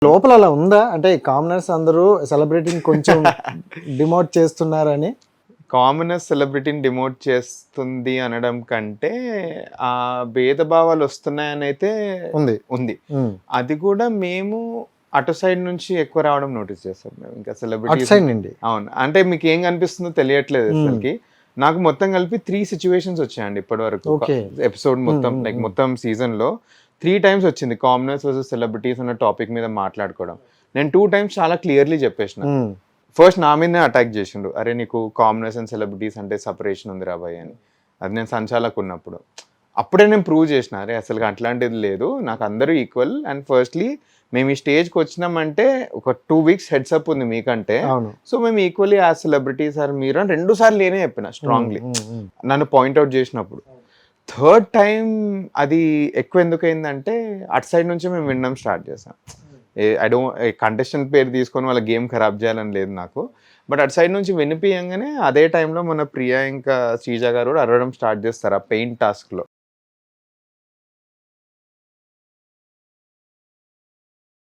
లోపల అలా ఉందా అంటే కామనర్స్ అందరూ సెలబ్రిటీని కొంచెం డిమోట్ చేస్తున్నారని? కామనర్స్ సెలబ్రిటీని డిమోట్ చేస్తుంది అనడం కంటే ఆ భేదభావాలు వస్తున్నాయని అయితే ఉంది. ఉంది. ఉమ్. అది కూడా మేము అటు సైడ్ నుంచి ఎక్కువ రావడం నోటీస్ చేస్తాం మేము. ఇంకా అటు సెలబ్రిటీ సైడ్ నుండి. అవును, అంటే మీకు ఏం కనిపిస్తుందో తెలియట్లేదు అసలుకి. నాకు మొత్తం కలిపి 3 సిచ్యువేషన్స్ వచ్చాయండి ఇప్పటి వరకు. Okay. ఎపిసోడ్ మొత్తం లైక్ మొత్తం సీజన్ లో 3 times వచ్చింది కామనర్స్ వర్సెస్ సెలబ్రిటీస్ అన్న టాపిక్ మీద మాట్లాడుకోవడం. నేను 2 times చాలా క్లియర్లీ చెప్పేసిన. ఫస్ట్ నా మీదనే అటాక్ చేసిండు, అరే నీకు కామనర్స్ అండ్ సెలబ్రిటీస్ అంటే సపరేషన్ ఉంది రాబాయ్ అని. అది నేను సంచాలకు ఉన్నప్పుడు అప్పుడే నేను ప్రూవ్ చేసిన, అరే అసలు అట్లాంటిది లేదు, నాకు అందరూ ఈక్వల్. అండ్ ఫస్ట్లీ మేము ఈ స్టేజ్కి వచ్చినామంటే ఒక 2 weeks హెడ్సప్ ఉంది మీకంటే, సో మేము ఈక్వల్లీ యాజ్ సెలబ్రిటీస్ ఆర్ మీరు అని 2 సార్లు నేనే చెప్పిన స్ట్రాంగ్లీ నన్ను పాయింట్అవుట్ చేసినప్పుడు. థర్డ్ టైం అది ఎక్కువ ఎందుకు అయిందంటే అటు సైడ్ నుంచి మేము వినడం స్టార్ట్ చేసాం. ఐ డోంట్ కంటెస్టెంట్ పేరు తీసుకొని వాళ్ళ గేమ్ ఖరాబ్ చేయాలని లేదు నాకు, బట్ అటు సైడ్ నుంచి వినిపించగానే అదే టైంలో మన ప్రియా ఇంకా శ్రీజ గారు కూడా అరవడం స్టార్ట్ చేస్తారు ఆ పెయింట్ టాస్క్లో.